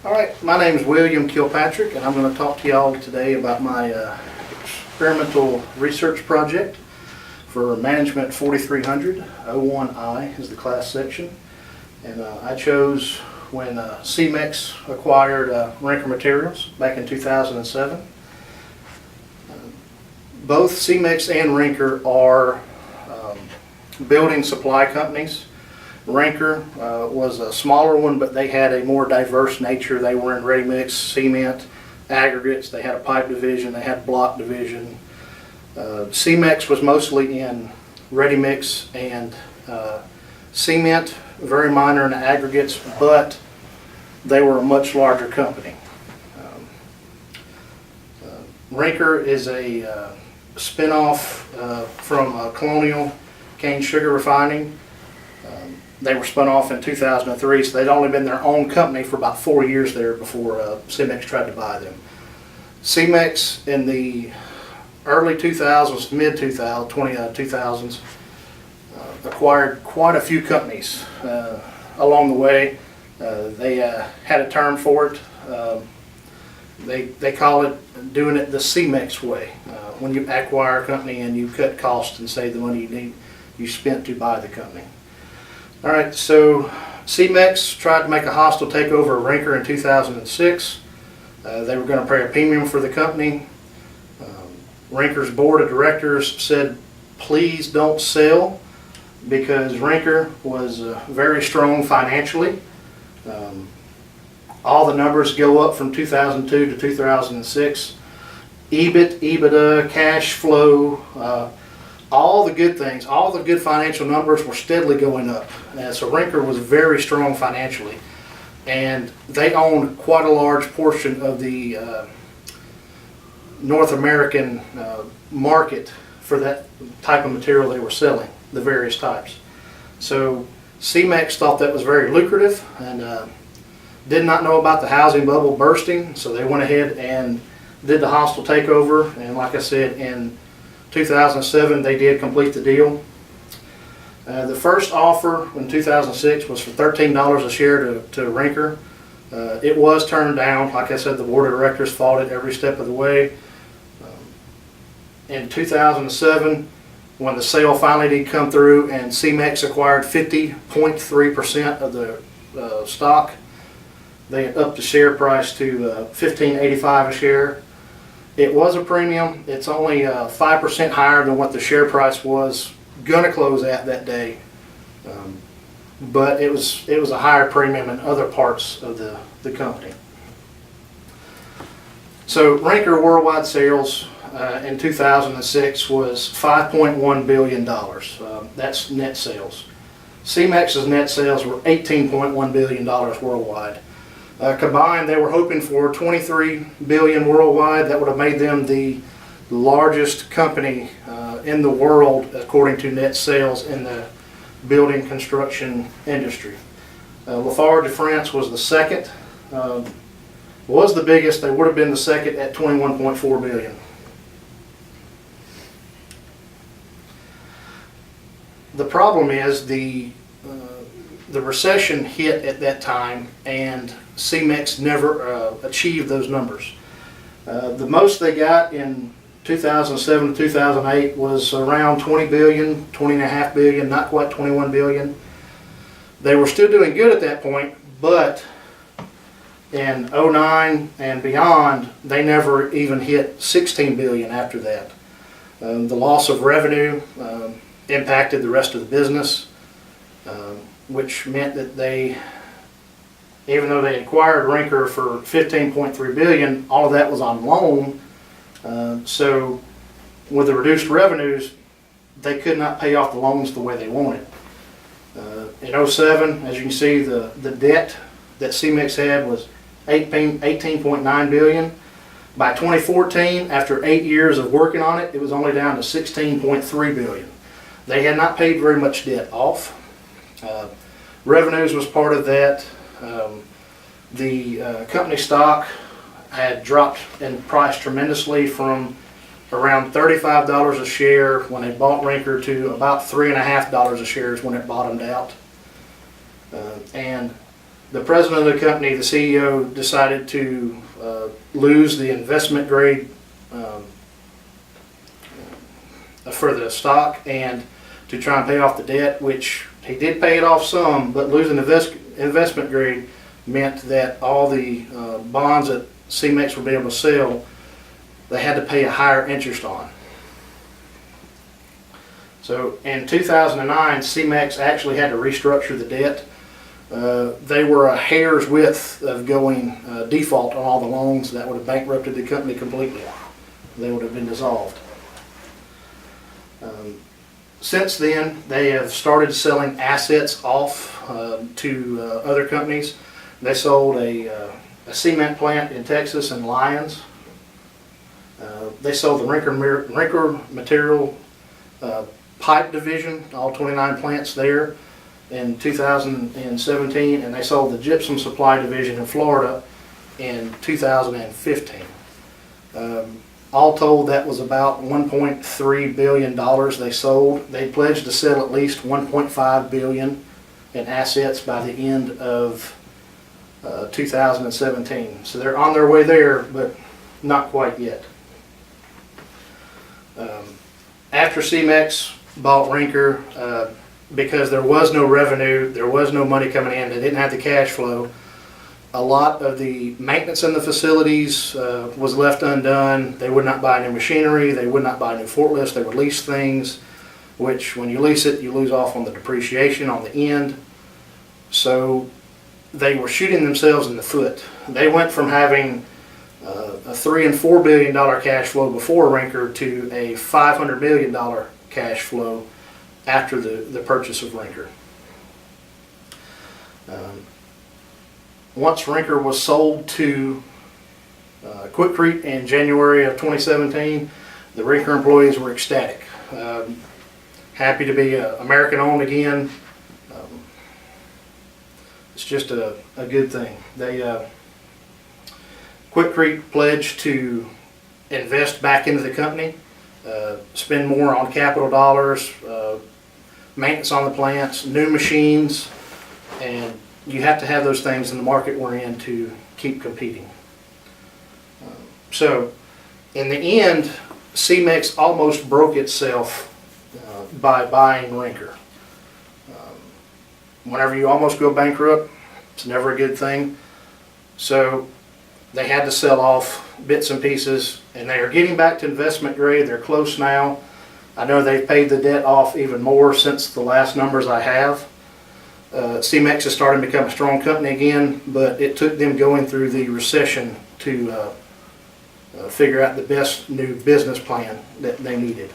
All right, my name is William Kilpatrick, and I'm going to talk to y'all today about my experimental research project for Management 4300. 01I is the class section, and I chose when CEMEX acquired Rinker Materials back in 2007. Both CEMEX and Rinker are building supply companies. Rinker was a smaller one, but they had a more diverse nature. They were in ready-mix, cement, aggregates. They had a pipe division. They had block division. CEMEX was mostly in ready-mix and cement, very minor in aggregates, but they were a much larger company. Rinker is a spin-off from Colonial Cane Sugar Refining. They were spun off in 2003, so they'd only been their own company for about 4 years there before CEMEX tried to buy them. CEMEX in the early 2000s, mid-2000s, 2000s, acquired quite a few companies along the way. They had a term for it. They call it doing it the CEMEX way. When you acquire a company and you cut costs and save the money you spent to buy the company. All right, so CEMEX tried to make a hostile takeover of Rinker in 2006. They were going to pay a premium for the company. Rinker's board of directors said, please don't sell, because Rinker was very strong financially. All the numbers go up from 2002 to 2006. EBIT, EBITDA, cash flow, all the good things, all the good financial numbers were steadily going up. So Rinker was very strong financially, and they owned quite a large portion of the North American market for that type of material they were selling, the various types. So CEMEX thought that was very lucrative and did not know about the housing bubble bursting, so they went ahead and did the hostile takeover, and like I said, in 2007 they did complete the deal. The first offer in 2006 was for $13 a share to Rinker. It was turned down. Like I said, the board of directors fought it every step of the way. In 2007, when the sale finally did come through and CEMEX acquired 50.3% of the stock, they upped the share price to $15.85 a share. It was a premium. It's only 5% higher than what the share price was going to close at that day, but it was a higher premium in other parts of the company. So Rinker worldwide sales in 2006 was $5.1 billion. That's net sales. CEMEX's net sales were $18.1 billion worldwide. Combined, they were hoping for $23 billion worldwide. That would have made them the largest company in the world according to net sales in the building construction industry. Lafarge de France was the second, was the biggest. They would have been the second at $21.4 billion. The problem is the recession hit at that time, and CEMEX never achieved those numbers. The most they got in 2007 to 2008 was around $20 billion, $20.5 billion, not quite $21 billion. They were still doing good at that point, but in 09 and beyond, they never even hit $16 billion after that. The loss of revenue impacted the rest of the business, which meant that they, even though they acquired Rinker for $15.3 billion, all of that was on loan. So with the reduced revenues, they could not pay off the loans the way they wanted. In 07, as you can see, the debt that CEMEX had was $18.9 billion. By 2014, after 8 years of working on it, it was only down to $16.3 billion. They had not paid very much debt off. Revenues was part of that. The company stock had dropped in price tremendously from around $35 a share when they bought Rinker to about $3.50 a share is when it bottomed out. And the president of the company, the CEO, decided to lose the investment grade for the stock and to try and pay off the debt, which he did pay it off some, but losing investment grade meant that all the bonds that CMEX would be able to sell, they had to pay a higher interest on. So in 2009, CMEX actually had to restructure the debt. They were a hair's width of going default on all the loans. That would have bankrupted the company completely. They would have been dissolved. Since then, they have started selling assets off to other companies. They sold a cement plant in Texas in Lyons. They sold the Rinker Material Pipe Division, all 29 plants there, in 2017, and they sold the Gypsum Supply Division in Florida in 2015. All told, that was about $1.3 billion they sold. They pledged to sell at least $1.5 billion in assets by the end of 2017. So they're on their way there, but not quite yet. After CMEX bought Rinker, because there was no revenue, there was no money coming in, they didn't have the cash flow, a lot of the maintenance in the facilities was left undone. They would not buy new machinery, they would not buy new forklifts, they would lease things, which when you lease it, you lose off on the depreciation on the end. So they were shooting themselves in the foot. They went from having a $3 and $4 billion cash flow before Rinker to a $500 million cash flow after the purchase of Rinker. Once Rinker was sold to Quikrete in January of 2017, the Rinker employees were ecstatic. Happy to be American owned again. It's just a good thing. Quikrete pledged to invest back into the company, spend more on capital dollars, maintenance on the plants, new machines, and you have to have those things in the market we're in to keep competing. So in the end, CMEX almost broke itself by buying Rinker. Whenever you almost go bankrupt, it's never a good thing. So they had to sell off bits and pieces, and they are getting back to investment grade. They're close now. I know they've paid the debt off even more since the last numbers I have. CMEX is starting to become a strong company again, but it took them going through the recession to figure out the best new business plan that they needed.